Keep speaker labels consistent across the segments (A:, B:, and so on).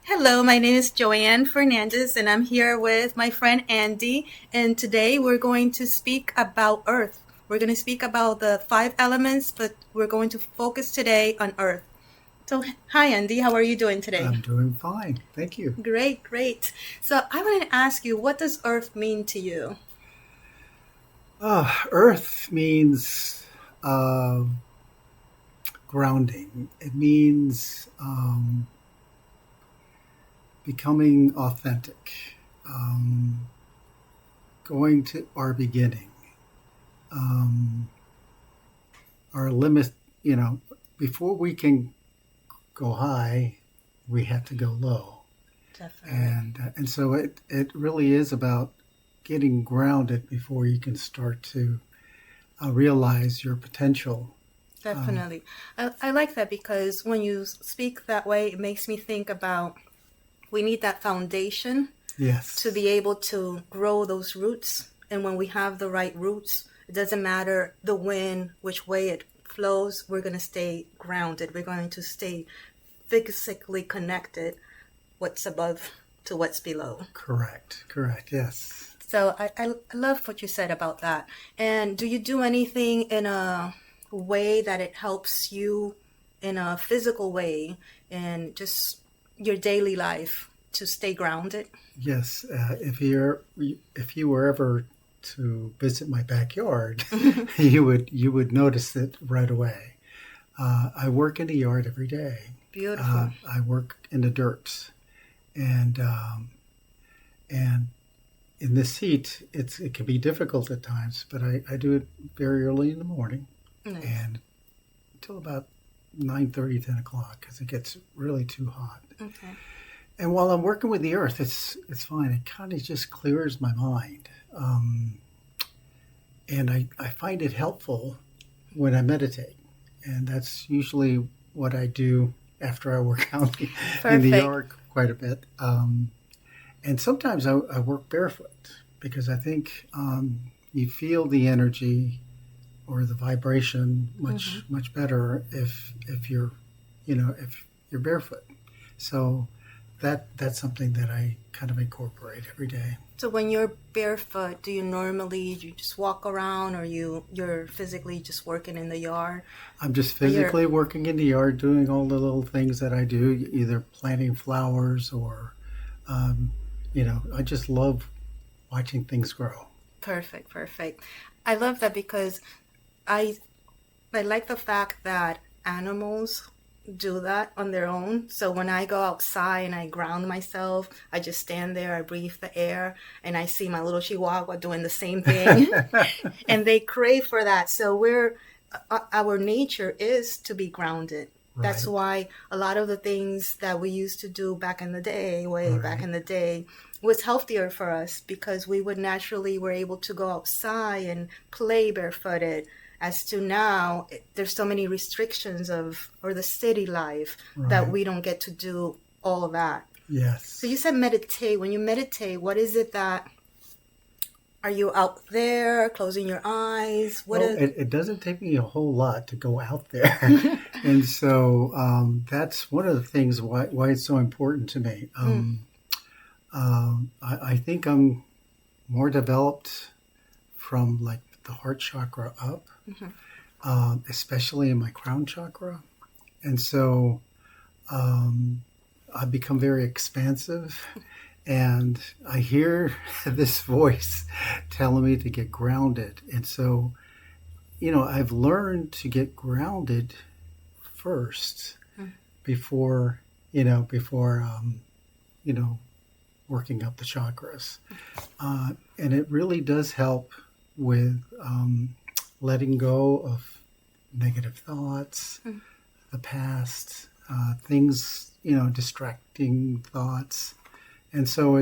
A: Hello, my name is Joanne Fernandez, and I'm here with my friend Andy. And today we're going to speak about Earth. We're going to speak about the five elements, but we're going to focus today on Earth. So, hi Andy, how are you doing today?
B: I'm doing fine. Thank you.
A: Great, great. So, I wanted to ask you, what does Earth mean to you?
B: Earth means uh, grounding. It means becoming authentic, um, going to our beginning, um, our limit. You know, before we can go high, we have to go low,
A: Definitely.
B: and so it really is about getting grounded before you can start to realize your potential. Um,
A: Definitely. I like that because when you speak that way, it makes me think about we need that foundation to
B: yes,
A: be able to grow those roots. And when we have the right roots, it doesn't matter the wind, which way it flows, we're going to stay grounded. We're going to stay physically connected, what's above to what's below.
B: correct, yes.
A: So I love what you said about that. And do you do anything in a way that it helps you in a physical way and just your daily life to stay grounded?
B: Yes, if you were ever to visit my backyard, you would notice it right away. I work in the yard every day.
A: Beautiful.
B: I work in the dirt, and and in this heat, it can be difficult at times. But I do it very early in the morning
A: Nice.
B: and until about 9:30, 10 o'clock, because it gets really too hot.
A: Okay.
B: And while I'm working with the earth, it's fine. It kind of just clears my mind. And I find it helpful when I meditate. And that's usually what I do after I work out in the
A: Perfect.
B: yard quite a bit. And sometimes I work barefoot because I think you feel the energy or the vibration
A: Hmm.
B: much better if you're if you're barefoot. So that's something that I kind of incorporate every day.
A: So when you're barefoot, do you normally you just walk around or you're physically just working in the yard?
B: I'm just
A: Or you're
B: physically working in the yard, doing all the little things that I do, either planting flowers or, um, I just love watching things grow.
A: perfect, perfect. I love that because I I like the fact that animals do that on their own. So when I go outside and I ground myself, I just stand there, I breathe the air, and I see my little chihuahua doing the same thing. And they crave for that. So our nature is to be grounded. That's
B: Right,
A: why a lot of the things that we used to do back in the day, way back
B: right.
A: in the day, was healthier for us because we would naturally were able to go outside and play barefooted. As to now, there's so many restrictions of or the city life that
B: Right.
A: we don't get to do all of that. So you
B: Yes.
A: said meditate. When you meditate, what is it that are you out there closing your eyes? What
B: Well,
A: is
B: it doesn't take me a whole lot to go out there. And so that's one of the things why it's so important to me.
A: Mm,
B: I think I'm more developed from like the heart chakra up,
A: mhm.
B: especially in my crown chakra. And so um, I become very expansive, and I hear this voice telling me to get grounded. And so, I've learned to get grounded first
A: Mm.
B: before, before, you know, working up the chakras. And it really does help with letting go of negative thoughts,
A: Mm.
B: the past, things, distracting thoughts. And so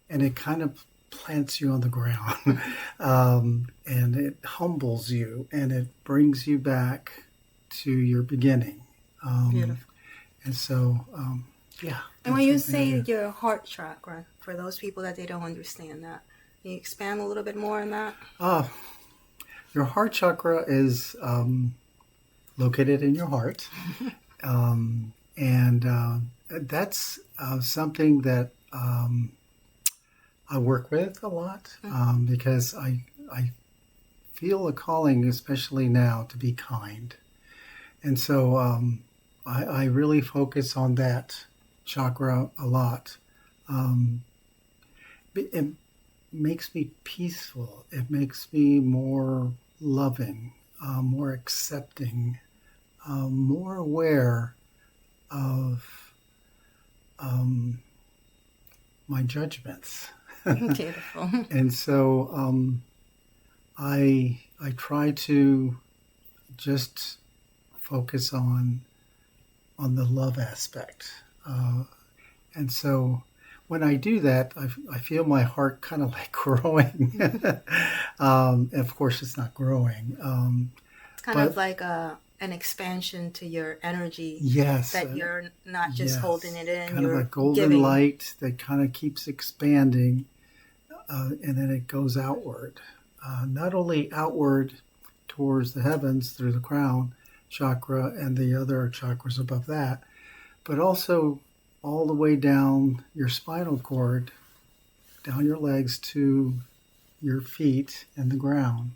B: and it kind of plants you on the ground, and it humbles you and it brings you back to your beginning. Um,
A: Beautiful.
B: and so, yeah,
A: And when
B: that's
A: you
B: something I
A: say
B: do.
A: your heart chakra, for those people that they don't understand that, can you expand a little bit more on that?
B: Uh, your heart chakra is located in your heart. And that's something that I work with a lot because I feel a calling, especially now, to be kind. And so I really focus on that chakra a lot. It makes me peaceful. It makes me more loving, more accepting, more aware of my judgments.
A: Beautiful.
B: And so I try to just focus on the love aspect, and so when I do that, I feel my heart kind of like growing. Of course, it's not growing,
A: It's kind of
B: but
A: like an expansion to your energy
B: yes,
A: that you're not just holding
B: yes,
A: it in,
B: kind of a
A: you're
B: golden
A: giving.
B: light that kind of keeps expanding, and then it goes outward, not only outward towards the heavens through the crown chakra and the other chakras above that, but also all the way down your spinal cord, down your legs to your feet and the ground,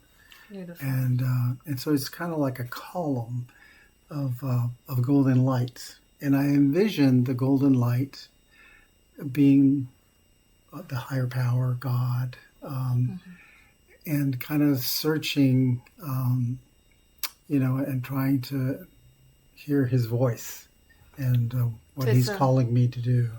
A: Beautiful.
B: and so it's kind of like a column of golden light, and I envision the golden light being the higher power, God, and kind of searching, and trying to hear His voice and what
A: So
B: He's calling me to do.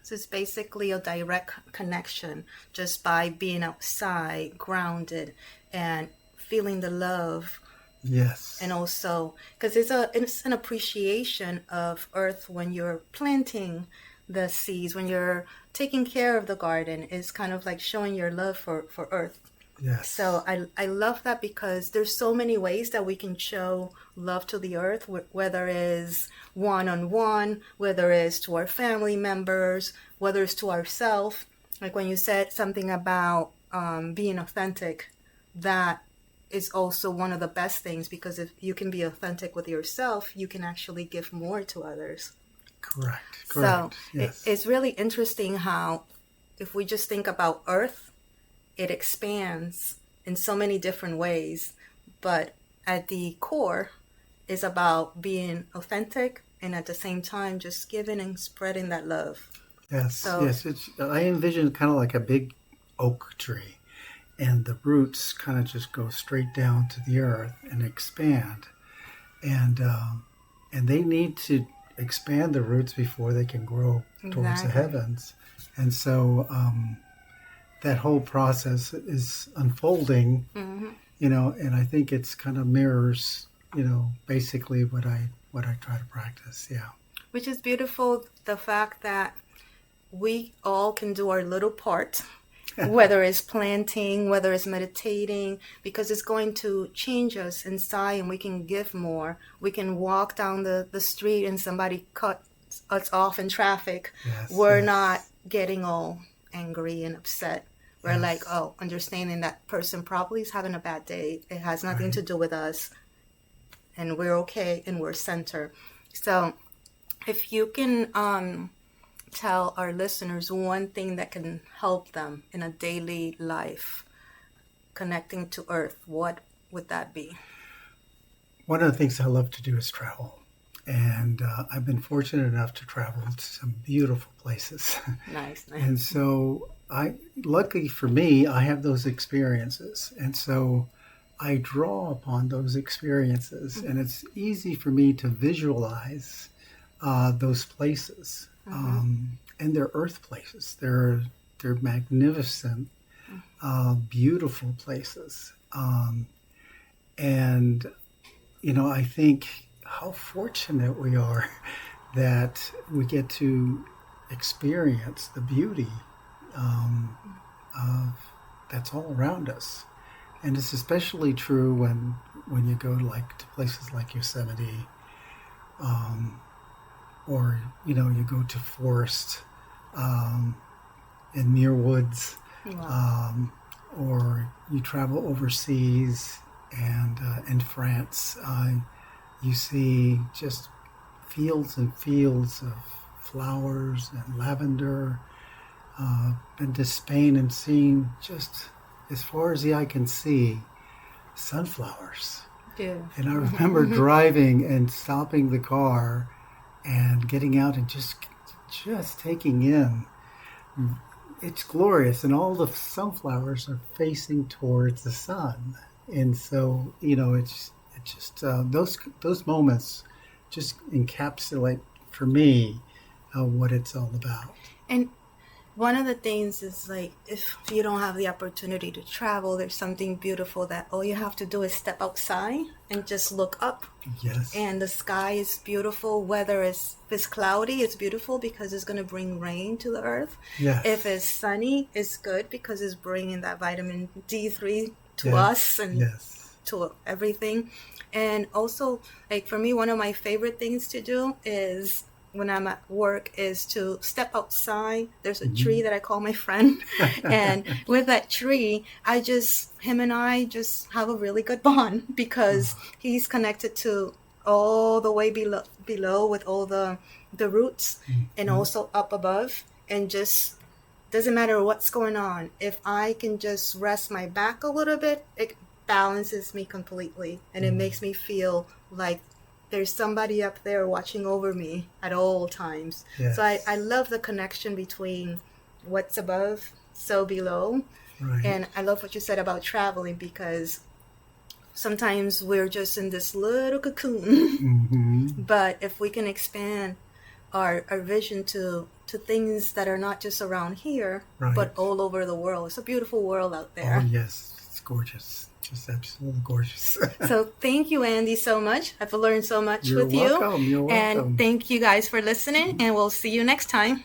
A: so it's basically a direct connection just by being outside, grounded, and feeling the love.
B: Yes.
A: And also, because it's an appreciation of earth when you're planting the seeds, when you're taking care of the garden, is kind of like showing your love for earth.
B: Yes.
A: So I love that because there's so many ways that we can show love to the earth, whether it's one-on-one, whether it's to our family members, whether it's to ourselves. Like when you said something about being authentic, that is also one of the best things, because if you can be authentic with yourself, you can actually give more to others.
B: Correct.
A: So
B: Yes.
A: it's really interesting how if we just think about earth, it expands in so many different ways, but at the core is about being authentic and at the same time just giving and spreading that love.
B: Yes.
A: So
B: Yes. I envision kind of like a big oak tree, and the roots kind of just go straight down to the earth and expand, and they need to expand the roots before they can grow towards the
A: exactly.
B: heavens, and so that whole process is unfolding,
A: Hmm.
B: and I think it's kind of mirrors, basically what I try to practice. Yeah.
A: Which is beautiful, the fact that we all can do our little part, whether it's planting, whether it's meditating, because it's going to change us inside and we can give more. We can walk down the street and somebody cuts us off in traffic.
B: Yes.
A: We're not
B: Yes.
A: getting all angry and upset. We're like,
B: Yes.
A: oh, understanding that person probably is having a bad day. It has nothing to
B: Right.
A: do with us, and we're okay and we're center. So if you can tell our listeners one thing that can help them in a daily life connecting to earth, what would that be?
B: One of the things I love to do is travel. And I've been fortunate enough to travel to some beautiful places.
A: Nice, nice.
B: And so luckily for me, I have those experiences. And so I draw upon those experiences. And it's easy for me to visualize those places. And they're earth places. They're magnificent, beautiful places. And I think how fortunate we are that we get to experience the beauty of that's all around us, and it's especially true when you go to places like Yosemite, or you go to forest in near woods,
A: Wow.
B: or you travel overseas and in France. You see just fields and fields of flowers and lavender. Been to Spain and seen just as far as the eye can see sunflowers.
A: Yeah.
B: And I remember driving and stopping the car and getting out and just taking in. It's glorious, and all the sunflowers are facing towards the sun, and so it's just those moments just encapsulate for me what it's all about.
A: And one of the things is like, if you don't have the opportunity to travel, there's something beautiful that all you have to do is step outside and just look up.
B: Yes.
A: And the sky is beautiful. Whether if it's cloudy, it's beautiful because it's going to bring rain to the earth.
B: Yes.
A: If it's sunny, it's good because it's bringing that vitamin D3 to
B: Yes.
A: us and
B: Yes.
A: to everything. And also, like for me, one of my favorite things to do is when I'm at work is to step outside. There's a tree that I call my friend. And with that tree, him and I just have a really good bond because he's connected to all the way below with all the roots and also up above. And just doesn't matter what's going on. If I can just rest my back a little bit, it balances me completely. And it makes me feel like there's somebody up there watching over me at all times.
B: Yes.
A: So I love the connection between what's above, so below.
B: Right.
A: And I love what you said about traveling, because sometimes we're just in this little cocoon. But if we can expand our vision to things that are not just around here,
B: Right.
A: but all over the world. It's a beautiful world out there.
B: Oh, yes. It's gorgeous. Just absolutely gorgeous.
A: So thank you, Andy, so much. I've learned so much
B: You're
A: with
B: welcome.
A: you.
B: You're welcome.
A: And thank you guys for listening, and we'll see you next time.